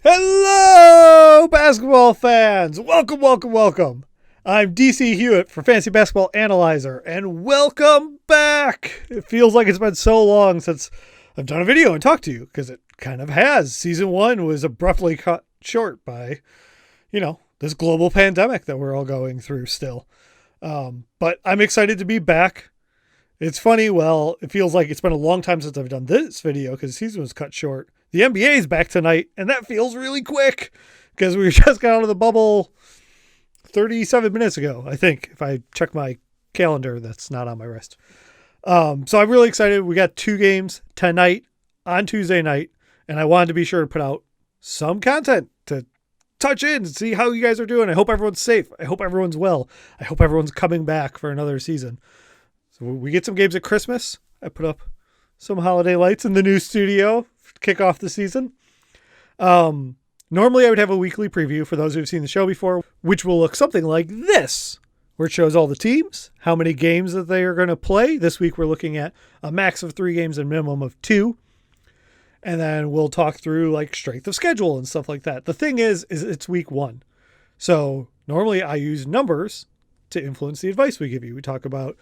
Hello, basketball fans! Welcome, welcome, welcome. I'm DC Hewitt for Fantasy Basketball Analyzer, and welcome back! It feels like it's been so long since I've done a video and talked to you, because it kind of has. Season 1 was abruptly cut short by, this global pandemic that we're all going through still. But I'm excited to be back. It's funny, it feels like it's been a long time since I've done this video, because the season was cut short. The NBA is back tonight, and that feels really quick because we just got out of the bubble 37 minutes ago, I think, if I check my calendar that's not on my wrist. So I'm really excited. We got 2 games tonight on Tuesday night, and I wanted to be sure to put out some content to touch in and see how you guys are doing. I hope everyone's safe. I hope everyone's well. I hope everyone's coming back for another season. So we get some games at Christmas. I put up some holiday lights in the new studio to kick off the season. Normally I would have a weekly preview for those who've seen the show before, which will look something like this, where it shows all the teams, how many games that they are going to play. This week we're looking at a max of 3 games and minimum of 2. And then we'll talk through like strength of schedule and stuff like that. The thing is it's week 1. So normally I use numbers to influence the advice we give you. We talk about,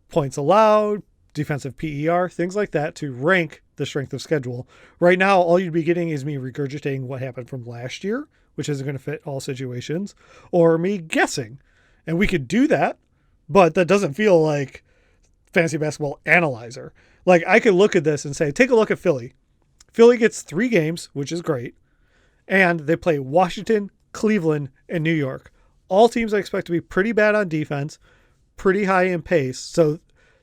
points allowed, defensive PER, things like that to rank the strength of schedule. Right now, all you'd be getting is me regurgitating what happened from last year, which isn't going to fit all situations, or me guessing. And we could do that, but that doesn't feel like Fantasy Basketball Analyzer. Like I could look at this and say, take a look at Philly. Philly gets 3 games, which is great. And they play Washington, Cleveland, and New York. All teams I expect to be pretty bad on defense, pretty high in pace. So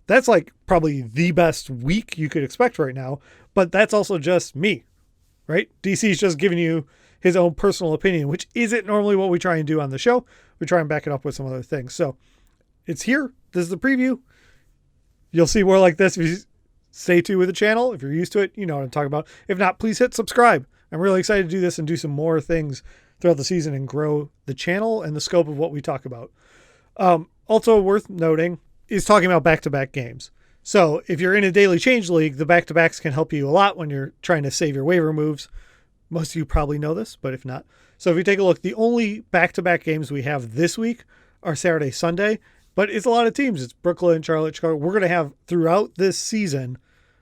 that's like probably the best week you could expect right now, but that's also just me, right? DC's just giving you his own personal opinion, which isn't normally what we try and do on the show. We try and back it up with some other things. So it's here. This is the preview. You'll see more like this if you stay tuned with the channel. If you're used to it, you know what I'm talking about. If not, please hit subscribe. I'm really excited to do this and do some more things throughout the season and grow the channel and the scope of what we talk about. Also worth noting is talking about back-to-back games. So if you're in a daily change league, the back-to-backs can help you a lot when you're trying to save your waiver moves. Most of you probably know this, but if not. So if you take a look, the only back-to-back games we have this week are Saturday, Sunday, but it's a lot of teams. It's Brooklyn, Charlotte, Chicago. We're going to have throughout this season,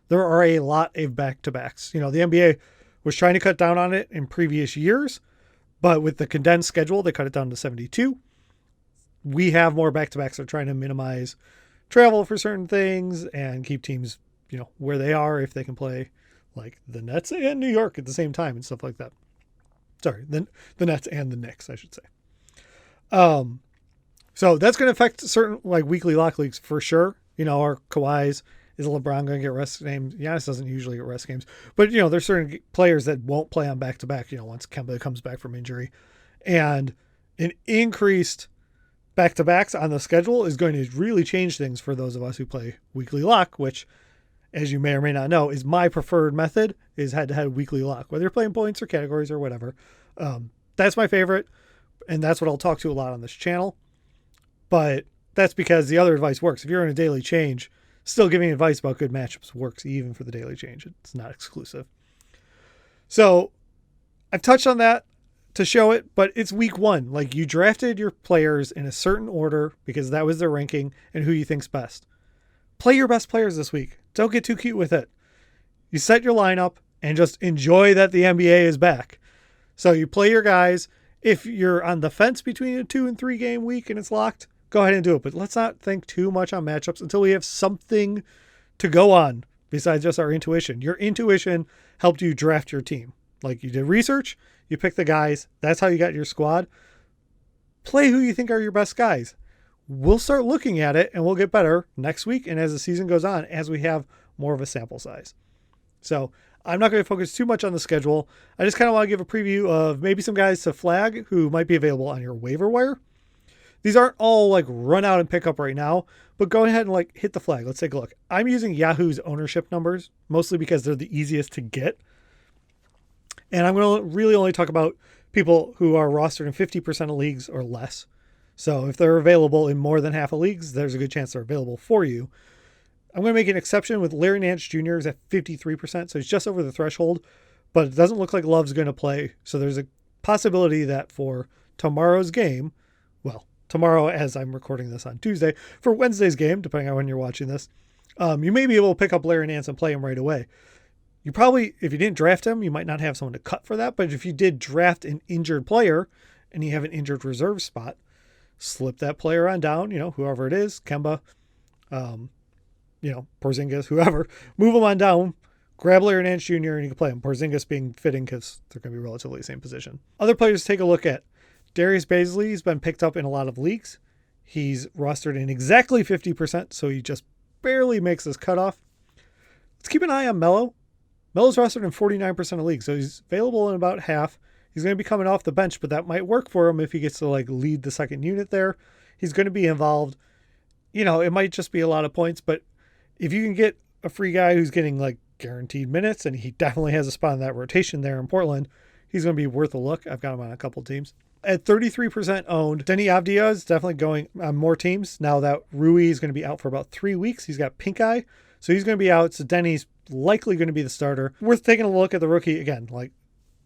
there are a lot of back-to-backs. The NBA was trying to cut down on it in previous years, but with the condensed schedule, they cut it down to 72. We have more back-to-backs. They're trying to minimize travel for certain things and keep teams, where they are if they can play like the Nets and New York at the same time and stuff like that. Sorry, the Nets and the Knicks, I should say. So that's going to affect certain like weekly lock leagues for sure. Our Kawhis, is LeBron going to get rest games? Giannis doesn't usually get rest games, but there's certain players that won't play on back-to-back, once Kemba comes back from injury, and an increased back-to-backs on the schedule is going to really change things for those of us who play weekly lock, which, as you may or may not know, is my preferred method, is head-to-head weekly lock, whether you're playing points or categories or whatever. That's my favorite, and that's what I'll talk to a lot on this channel. But that's because the other advice works. If you're in a daily change, still giving advice about good matchups works even for the daily change. It's not exclusive. So I've touched on that to show it, but it's week 1. Like, you drafted your players in a certain order because that was their ranking and who you think's best. Play your best players this week. Don't get too cute with it. You set your lineup and just enjoy that the NBA is back. So you play your guys. If you're on the fence between a 2 and 3 game week and it's locked, go ahead and do it. But let's not think too much on matchups until we have something to go on besides just our intuition. Your intuition helped you draft your team. Like, you did research, you picked the guys. That's how you got your squad. Play who you think are your best guys. We'll start looking at it and we'll get better next week and as the season goes on, as we have more of a sample size. So I'm not going to focus too much on the schedule. I just kind of want to give a preview of maybe some guys to flag who might be available on your waiver wire. These aren't all like run out and pick up right now, but go ahead and like hit the flag. Let's take a look. I'm using Yahoo's ownership numbers, mostly because they're the easiest to get. And I'm going to really only talk about people who are rostered in 50% of leagues or less. So if they're available in more than half of leagues, there's a good chance they're available for you. I'm going to make an exception with Larry Nance Jr. is at 53%, so he's just over the threshold. but it doesn't look like Love's going to play. So there's a possibility that for tomorrow's game, well, tomorrow as I'm recording this on Tuesday, for Wednesday's game, depending on when you're watching this, you may be able to pick up Larry Nance and play him right away. You probably, if you didn't draft him, you might not have someone to cut for that. But if you did draft an injured player and you have an injured reserve spot, slip that player on down, whoever it is, Kemba, Porzingis, whoever, move them on down, grab Larry Nance Jr. and you can play him. Porzingis being fitting because they're going to be relatively the same position. Other players to take a look at. Darius Bazley has been picked up in a lot of leagues. He's rostered in exactly 50%, so he just barely makes this cutoff. Let's keep an eye on Melo. Melo's rostered in 49% of leagues, so he's available in about half. He's going to be coming off the bench, but that might work for him if he gets to lead the second unit there. He's going to be involved. It might just be a lot of points, but if you can get a free guy who's getting guaranteed minutes, and he definitely has a spot in that rotation there in Portland, he's going to be worth a look. I've got him on a couple teams. At 33% owned, Denny Avdia is definitely going on more teams. Now that Rui is going to be out for about 3 weeks, he's got pink eye, so he's going to be out. So Denny's likely going to be the starter. Worth taking a look at the rookie. Again,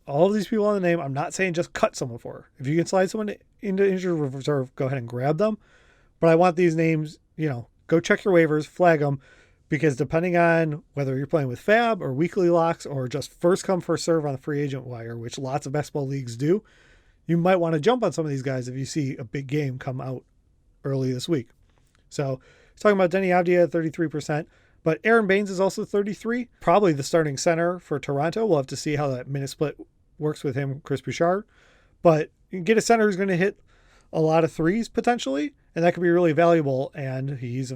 all of these people on the name, I'm not saying just cut someone for. If you can slide someone into injured reserve, go ahead and grab them. But I want these names, go check your waivers, flag them, because depending on whether you're playing with Fab or weekly locks or just first come, first serve on the free agent wire, which lots of basketball leagues do, you might want to jump on some of these guys if you see a big game come out early this week. So talking about Denny Avdia at 33%, but Aaron Baines is also 33, probably the starting center for Toronto. We'll have to see how that minute split works with him, Chris Bouchard. But you can get a center who's going to hit a lot of threes potentially, and that could be really valuable, and he's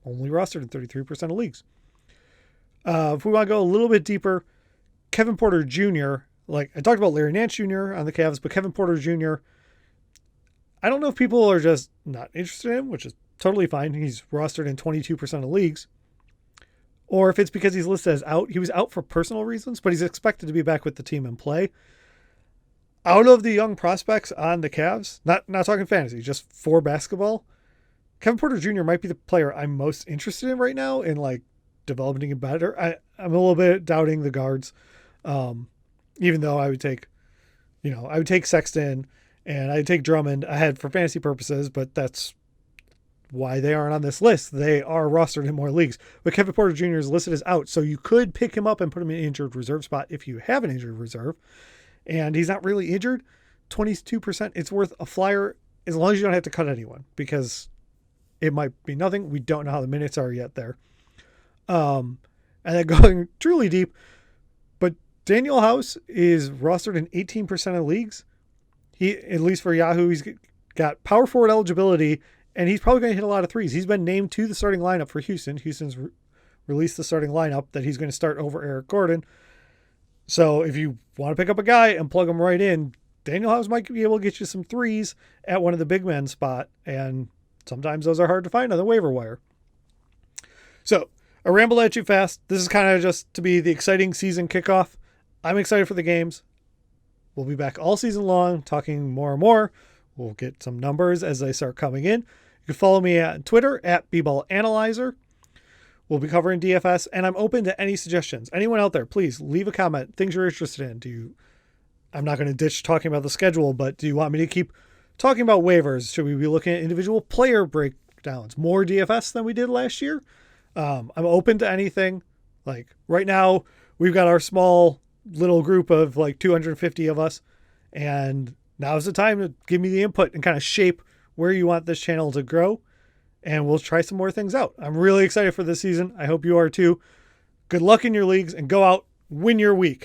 only rostered in 33% of leagues. If we want to go a little bit deeper, Kevin Porter Jr., I talked about Larry Nance Jr. on the Cavs, but Kevin Porter Jr., I don't know if people are just not interested in him, which is totally fine. He's rostered in 22% of leagues. Or if it's because he's listed as out. He was out for personal reasons, but he's expected to be back with the team and play. Out of the young prospects on the Cavs, not talking fantasy, just for basketball, Kevin Porter Jr. might be the player I'm most interested in right now in developing him better. I'm a little bit doubting the guards. Even though I would take Sexton and I'd take Drummond ahead for fantasy purposes, but that's why they aren't on this list. They are rostered in more leagues. But Kevin Porter Jr. is listed as out, so you could pick him up and put him in an injured reserve spot if you have an injured reserve. And he's not really injured. 22%, it's worth a flyer as long as you don't have to cut anyone, because it might be nothing. We don't know how the minutes are yet there. And then going truly deep, Daniel House is rostered in 18% of leagues. He, at least for Yahoo, he's got power forward eligibility, and he's probably going to hit a lot of threes. He's been named to the starting lineup for Houston. Houston's released the starting lineup that he's going to start over Eric Gordon. So if you want to pick up a guy and plug him right in, Daniel House might be able to get you some threes at one of the big men spot, and sometimes those are hard to find on the waiver wire. So I rambled at you fast. This is kind of just to be the exciting season kickoff. I'm excited for the games. We'll be back all season long talking more and more. We'll get some numbers as they start coming in. You can follow me on Twitter at @BBallAnalyzer. We'll be covering DFS, and I'm open to any suggestions. Anyone out there, please leave a comment. Things you're interested in. I'm not going to ditch talking about the schedule, but do you want me to keep talking about waivers? Should we be looking at individual player breakdowns? More DFS than we did last year? I'm open to anything. Right now, we've got our small little group of 250 of us, and now's the time to give me the input and kind of shape where you want this channel to grow, and we'll try some more things out. I'm really excited for this season. I hope you are too. Good luck in your leagues, and go out, win your week.